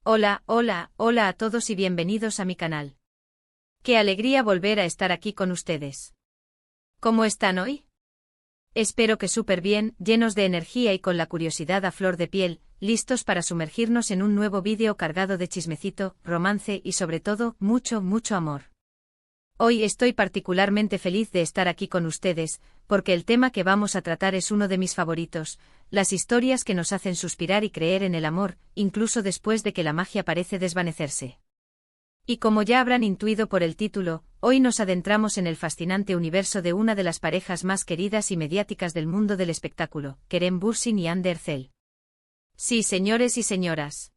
Hola, hola, hola a todos y bienvenidos a mi canal. Qué alegría volver a estar aquí con ustedes. ¿Cómo están hoy? Espero que súper bien, llenos de energía y con la curiosidad a flor de piel, listos para sumergirnos en un nuevo vídeo cargado de chismecito, romance y sobre todo, mucho, mucho amor. Hoy estoy particularmente feliz de estar aquí con ustedes, porque el tema que vamos a tratar es uno de mis favoritos, las historias que nos hacen suspirar y creer en el amor, incluso después de que la magia parece desvanecerse. Y como ya habrán intuido por el título, hoy nos adentramos en el fascinante universo de una de las parejas más queridas y mediáticas del mundo del espectáculo, Kerem Bürsin y Hande Erçel. Sí, señores y señoras.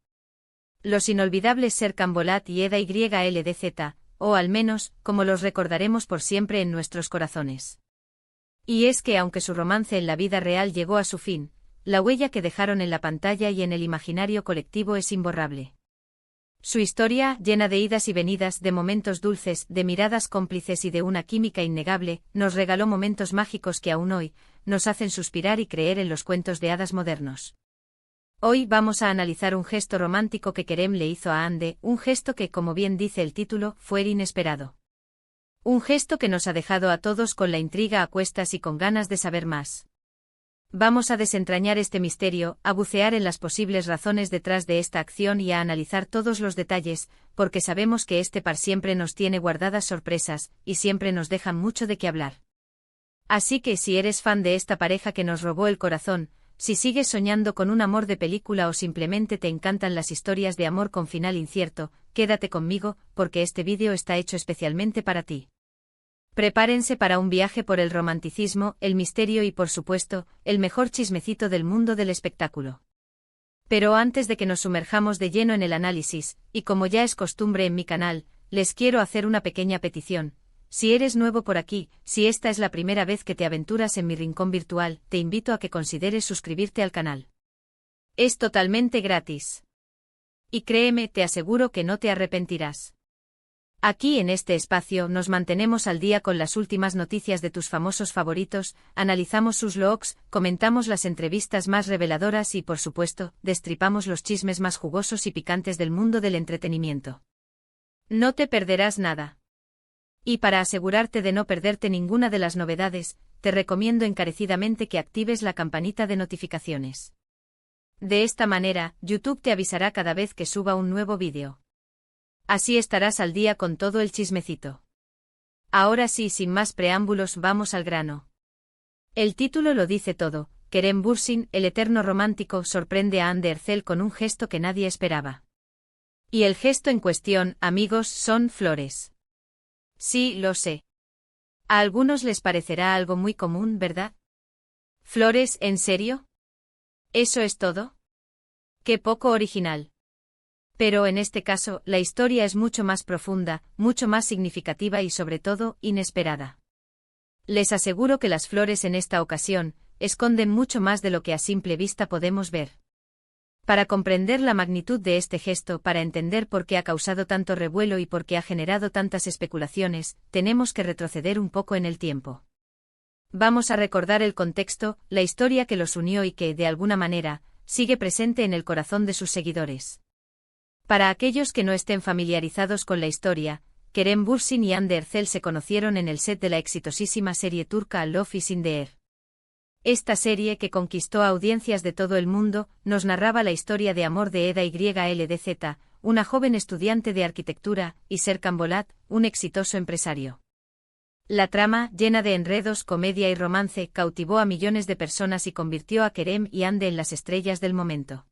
Los inolvidables Serkan Bolat y Eda YLDZ, o al menos, como los recordaremos por siempre en nuestros corazones. Y es que aunque su romance en la vida real llegó a su fin, la huella que dejaron en la pantalla y en el imaginario colectivo es imborrable. Su historia, llena de idas y venidas, de momentos dulces, de miradas cómplices y de una química innegable, nos regaló momentos mágicos que aún hoy, nos hacen suspirar y creer en los cuentos de hadas modernos. Hoy vamos a analizar un gesto romántico que Kerem le hizo a Hande, un gesto que, como bien dice el título, fue inesperado. Un gesto que nos ha dejado a todos con la intriga a cuestas y con ganas de saber más. Vamos a desentrañar este misterio, a bucear en las posibles razones detrás de esta acción y a analizar todos los detalles, porque sabemos que este par siempre nos tiene guardadas sorpresas, y siempre nos dejan mucho de qué hablar. Así que si eres fan de esta pareja que nos robó el corazón, si sigues soñando con un amor de película o simplemente te encantan las historias de amor con final incierto, quédate conmigo, porque este vídeo está hecho especialmente para ti. Prepárense para un viaje por el romanticismo, el misterio y por supuesto, el mejor chismecito del mundo del espectáculo. Pero antes de que nos sumerjamos de lleno en el análisis, y como ya es costumbre en mi canal, les quiero hacer una pequeña petición. Si eres nuevo por aquí, si esta es la primera vez que te aventuras en mi rincón virtual, te invito a que consideres suscribirte al canal. Es totalmente gratis. Y créeme, te aseguro que no te arrepentirás. Aquí en este espacio nos mantenemos al día con las últimas noticias de tus famosos favoritos, analizamos sus looks, comentamos las entrevistas más reveladoras y, por supuesto, destripamos los chismes más jugosos y picantes del mundo del entretenimiento. No te perderás nada. Y para asegurarte de no perderte ninguna de las novedades, te recomiendo encarecidamente que actives la campanita de notificaciones. De esta manera, YouTube te avisará cada vez que suba un nuevo vídeo. Así estarás al día con todo el chismecito. Ahora sí, sin más preámbulos, vamos al grano. El título lo dice todo, Kerem Bürsin, el eterno romántico, sorprende a Hande Erçel con un gesto que nadie esperaba. Y el gesto en cuestión, amigos, son flores. Sí, lo sé. A algunos les parecerá algo muy común, ¿verdad? ¿Flores, en serio? ¿Eso es todo? ¡Qué poco original! Pero en este caso, la historia es mucho más profunda, mucho más significativa y sobre todo, inesperada. Les aseguro que las flores en esta ocasión, esconden mucho más de lo que a simple vista podemos ver. Para comprender la magnitud de este gesto, para entender por qué ha causado tanto revuelo y por qué ha generado tantas especulaciones, tenemos que retroceder un poco en el tiempo. Vamos a recordar el contexto, la historia que los unió y que, de alguna manera, sigue presente en el corazón de sus seguidores. Para aquellos que no estén familiarizados con la historia, Kerem Bürsin y Hande Erçel se conocieron en el set de la exitosísima serie turca Love is in the Air. Esta serie, que conquistó a audiencias de todo el mundo, nos narraba la historia de amor de Eda YLDZ, una joven estudiante de arquitectura, y Serkan Bolat, un exitoso empresario. La trama, llena de enredos, comedia y romance, cautivó a millones de personas y convirtió a Kerem y Hande en las estrellas del momento.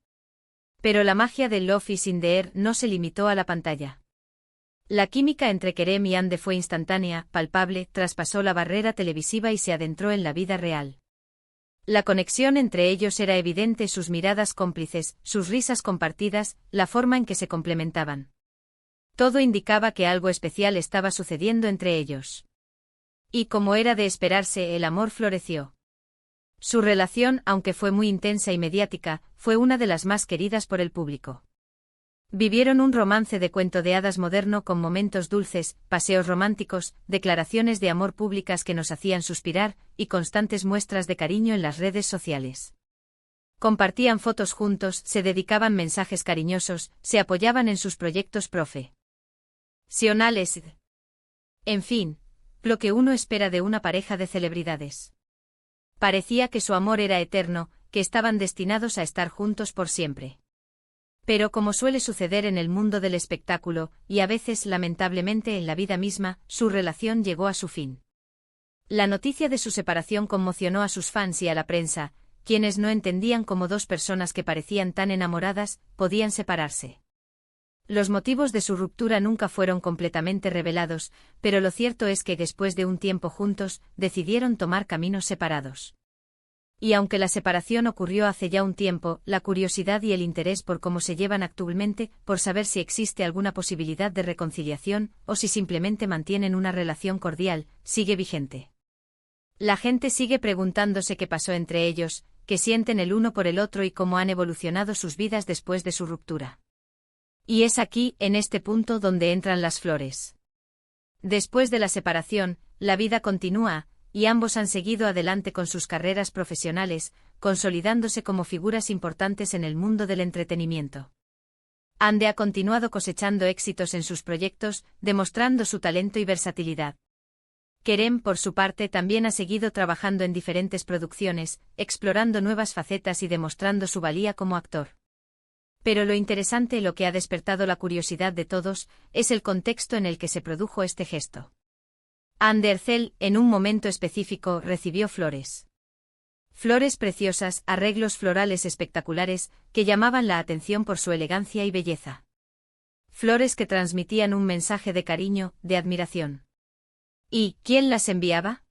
Pero la magia de Love is in the Air no se limitó a la pantalla. La química entre Kerem y Hande fue instantánea, palpable, traspasó la barrera televisiva y se adentró en la vida real. La conexión entre ellos era evidente, sus miradas cómplices, sus risas compartidas, la forma en que se complementaban. Todo indicaba que algo especial estaba sucediendo entre ellos. Y como era de esperarse, el amor floreció. Su relación, aunque fue muy intensa y mediática, fue una de las más queridas por el público. Vivieron un romance de cuento de hadas moderno con momentos dulces, paseos románticos, declaraciones de amor públicas que nos hacían suspirar, y constantes muestras de cariño en las redes sociales. Compartían fotos juntos, se dedicaban mensajes cariñosos, se apoyaban en sus proyectos profesionales. En fin, lo que uno espera de una pareja de celebridades. Parecía que su amor era eterno, que estaban destinados a estar juntos por siempre. Pero como suele suceder en el mundo del espectáculo, y a veces lamentablemente en la vida misma, su relación llegó a su fin. La noticia de su separación conmocionó a sus fans y a la prensa, quienes no entendían cómo dos personas que parecían tan enamoradas podían separarse. Los motivos de su ruptura nunca fueron completamente revelados, pero lo cierto es que después de un tiempo juntos, decidieron tomar caminos separados. Y aunque la separación ocurrió hace ya un tiempo, la curiosidad y el interés por cómo se llevan actualmente, por saber si existe alguna posibilidad de reconciliación, o si simplemente mantienen una relación cordial, sigue vigente. La gente sigue preguntándose qué pasó entre ellos, qué sienten el uno por el otro y cómo han evolucionado sus vidas después de su ruptura. Y es aquí, en este punto, donde entran las flores. Después de la separación, la vida continúa, y ambos han seguido adelante con sus carreras profesionales, consolidándose como figuras importantes en el mundo del entretenimiento. Ande ha continuado cosechando éxitos en sus proyectos, demostrando su talento y versatilidad. Kerem, por su parte, también ha seguido trabajando en diferentes producciones, explorando nuevas facetas y demostrando su valía como actor. Pero lo interesante, lo que ha despertado la curiosidad de todos, es el contexto en el que se produjo este gesto. Hande Erçel, en un momento específico, recibió flores. Flores preciosas, arreglos florales espectaculares, que llamaban la atención por su elegancia y belleza. Flores que transmitían un mensaje de cariño, de admiración. ¿Y quién las enviaba?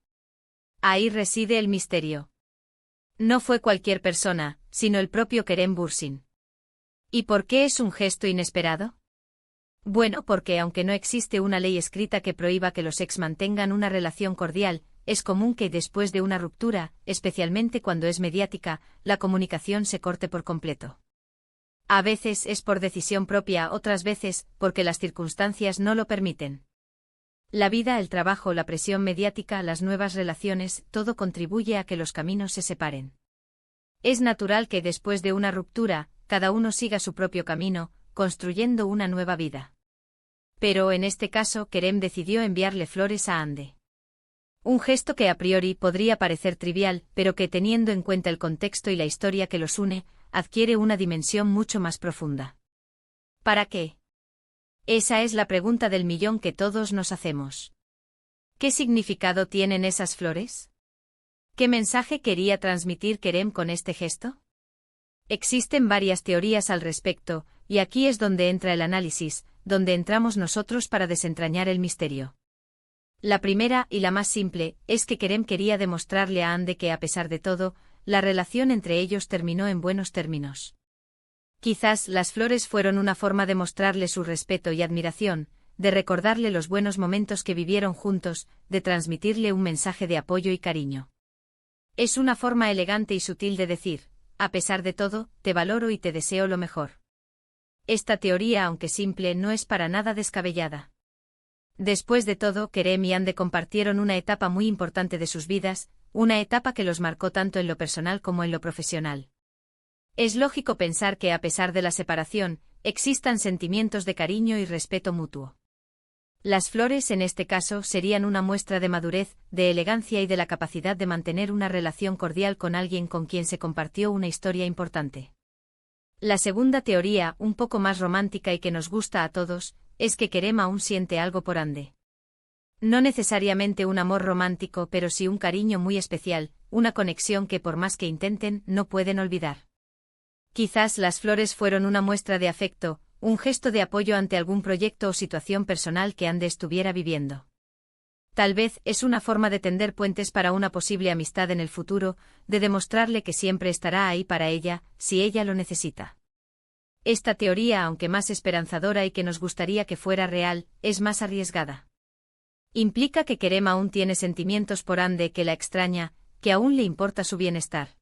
Ahí reside el misterio. No fue cualquier persona, sino el propio Kerem Bürsin. ¿Y por qué es un gesto inesperado? Bueno, porque aunque no existe una ley escrita que prohíba que los ex mantengan una relación cordial, es común que después de una ruptura, especialmente cuando es mediática, la comunicación se corte por completo. A veces es por decisión propia, otras veces porque las circunstancias no lo permiten. La vida, el trabajo, la presión mediática, las nuevas relaciones, todo contribuye a que los caminos se separen. Es natural que después de una ruptura, cada uno siga su propio camino, construyendo una nueva vida. Pero en este caso, Kerem decidió enviarle flores a Hande. Un gesto que a priori podría parecer trivial, pero que, teniendo en cuenta el contexto y la historia que los une, adquiere una dimensión mucho más profunda. ¿Para qué? Esa es la pregunta del millón que todos nos hacemos. ¿Qué significado tienen esas flores? ¿Qué mensaje quería transmitir Kerem con este gesto? Existen varias teorías al respecto, y aquí es donde entra el análisis, donde entramos nosotros para desentrañar el misterio. La primera, y la más simple, es que Kerem quería demostrarle a Hande que, a pesar de todo, la relación entre ellos terminó en buenos términos. Quizás las flores fueron una forma de mostrarle su respeto y admiración, de recordarle los buenos momentos que vivieron juntos, de transmitirle un mensaje de apoyo y cariño. Es una forma elegante y sutil de decir, a pesar de todo, te valoro y te deseo lo mejor. Esta teoría, aunque simple, no es para nada descabellada. Después de todo, Kerem y Hande compartieron una etapa muy importante de sus vidas, una etapa que los marcó tanto en lo personal como en lo profesional. Es lógico pensar que, a pesar de la separación, existan sentimientos de cariño y respeto mutuo. Las flores, en este caso, serían una muestra de madurez, de elegancia y de la capacidad de mantener una relación cordial con alguien con quien se compartió una historia importante. La segunda teoría, un poco más romántica y que nos gusta a todos, es que Kerem aún siente algo por Hande. No necesariamente un amor romántico, pero sí un cariño muy especial, una conexión que, por más que intenten, no pueden olvidar. Quizás las flores fueron una muestra de afecto, un gesto de apoyo ante algún proyecto o situación personal que Hande estuviera viviendo. Tal vez es una forma de tender puentes para una posible amistad en el futuro, de demostrarle que siempre estará ahí para ella, si ella lo necesita. Esta teoría, aunque más esperanzadora y que nos gustaría que fuera real, es más arriesgada. Implica que Kerem aún tiene sentimientos por Hande, que la extraña, que aún le importa su bienestar.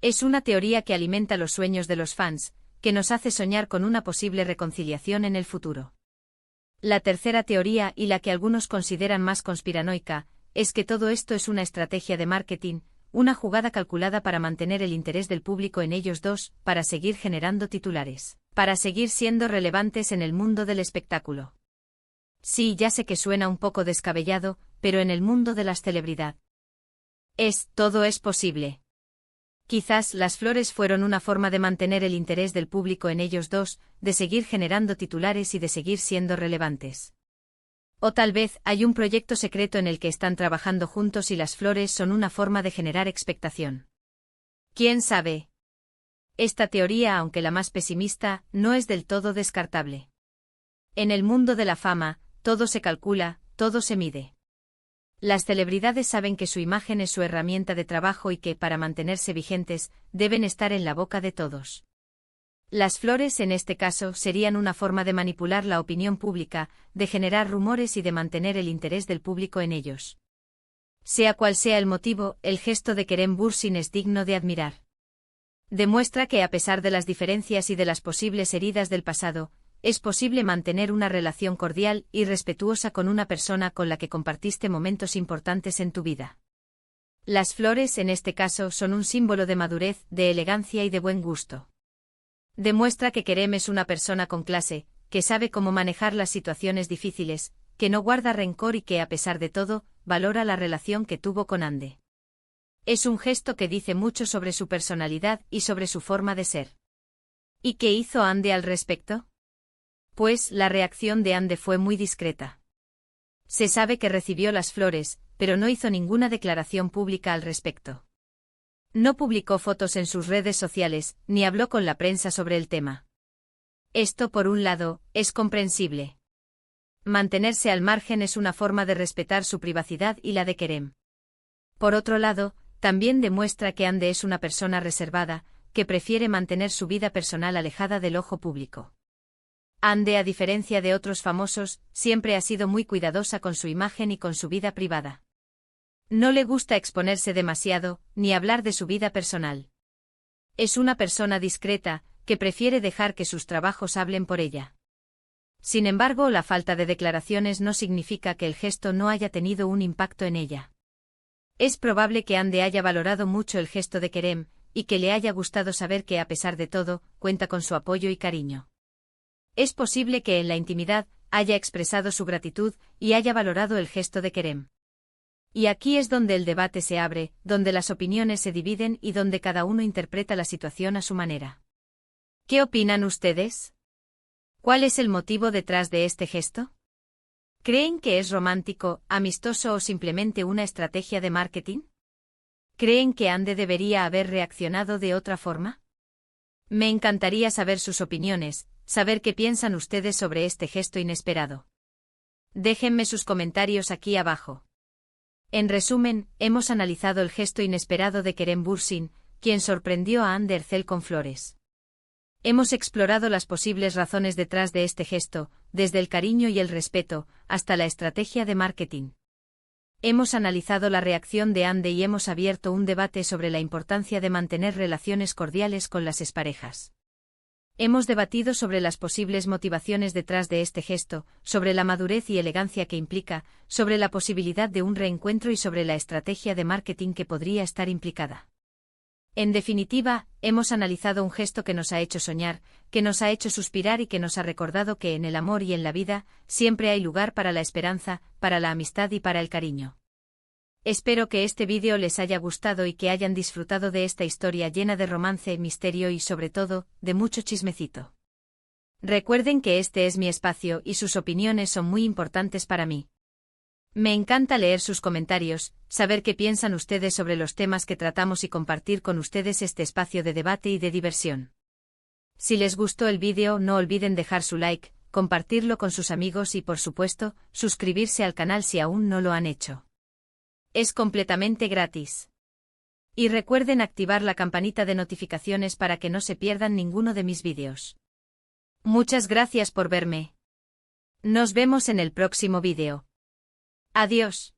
Es una teoría que alimenta los sueños de los fans, que nos hace soñar con una posible reconciliación en el futuro. La tercera teoría, y la que algunos consideran más conspiranoica, es que todo esto es una estrategia de marketing, una jugada calculada para mantener el interés del público en ellos dos, para seguir generando titulares, para seguir siendo relevantes en el mundo del espectáculo. Sí, ya sé que suena un poco descabellado, pero en el mundo de las celebridades todo es posible. Quizás las flores fueron una forma de mantener el interés del público en ellos dos, de seguir generando titulares y de seguir siendo relevantes. O tal vez hay un proyecto secreto en el que están trabajando juntos y las flores son una forma de generar expectación. ¿Quién sabe? Esta teoría, aunque la más pesimista, no es del todo descartable. En el mundo de la fama, todo se calcula, todo se mide. Las celebridades saben que su imagen es su herramienta de trabajo y que, para mantenerse vigentes, deben estar en la boca de todos. Las flores en este caso serían una forma de manipular la opinión pública, de generar rumores y de mantener el interés del público en ellos. Sea cual sea el motivo, el gesto de Kerem Bürsin es digno de admirar. Demuestra que a pesar de las diferencias y de las posibles heridas del pasado, es posible mantener una relación cordial y respetuosa con una persona con la que compartiste momentos importantes en tu vida. Las flores en este caso son un símbolo de madurez, de elegancia y de buen gusto. Demuestra que Kerem es una persona con clase, que sabe cómo manejar las situaciones difíciles, que no guarda rencor y que a pesar de todo, valora la relación que tuvo con Hande. Es un gesto que dice mucho sobre su personalidad y sobre su forma de ser. ¿Y qué hizo Hande al respecto? Pues la reacción de Hande fue muy discreta. Se sabe que recibió las flores, pero no hizo ninguna declaración pública al respecto. No publicó fotos en sus redes sociales, ni habló con la prensa sobre el tema. Esto, por un lado, es comprensible. Mantenerse al margen es una forma de respetar su privacidad y la de Kerem. Por otro lado, también demuestra que Hande es una persona reservada, que prefiere mantener su vida personal alejada del ojo público. Hande, a diferencia de otros famosos, siempre ha sido muy cuidadosa con su imagen y con su vida privada. No le gusta exponerse demasiado, ni hablar de su vida personal. Es una persona discreta, que prefiere dejar que sus trabajos hablen por ella. Sin embargo, la falta de declaraciones no significa que el gesto no haya tenido un impacto en ella. Es probable que Hande haya valorado mucho el gesto de Kerem, y que le haya gustado saber que a pesar de todo, cuenta con su apoyo y cariño. Es posible que en la intimidad haya expresado su gratitud y haya valorado el gesto de Kerem. Y aquí es donde el debate se abre, donde las opiniones se dividen y donde cada uno interpreta la situación a su manera. ¿Qué opinan ustedes? ¿Cuál es el motivo detrás de este gesto? ¿Creen que es romántico, amistoso o simplemente una estrategia de marketing? ¿Creen que Hande debería haber reaccionado de otra forma? Me encantaría saber sus opiniones, saber qué piensan ustedes sobre este gesto inesperado. Déjenme sus comentarios aquí abajo. En resumen, hemos analizado el gesto inesperado de Kerem Bürsin, quien sorprendió a Hande Erçel con flores. Hemos explorado las posibles razones detrás de este gesto, desde el cariño y el respeto, hasta la estrategia de marketing. Hemos analizado la reacción de Hande y hemos abierto un debate sobre la importancia de mantener relaciones cordiales con las exparejas. Hemos debatido sobre las posibles motivaciones detrás de este gesto, sobre la madurez y elegancia que implica, sobre la posibilidad de un reencuentro y sobre la estrategia de marketing que podría estar implicada. En definitiva, hemos analizado un gesto que nos ha hecho soñar, que nos ha hecho suspirar y que nos ha recordado que en el amor y en la vida, siempre hay lugar para la esperanza, para la amistad y para el cariño. Espero que este vídeo les haya gustado y que hayan disfrutado de esta historia llena de romance, misterio y sobre todo, de mucho chismecito. Recuerden que este es mi espacio y sus opiniones son muy importantes para mí. Me encanta leer sus comentarios, saber qué piensan ustedes sobre los temas que tratamos y compartir con ustedes este espacio de debate y de diversión. Si les gustó el vídeo, no olviden dejar su like, compartirlo con sus amigos y por supuesto, suscribirse al canal si aún no lo han hecho. Es completamente gratis. Y recuerden activar la campanita de notificaciones para que no se pierdan ninguno de mis vídeos. Muchas gracias por verme. Nos vemos en el próximo vídeo. Adiós.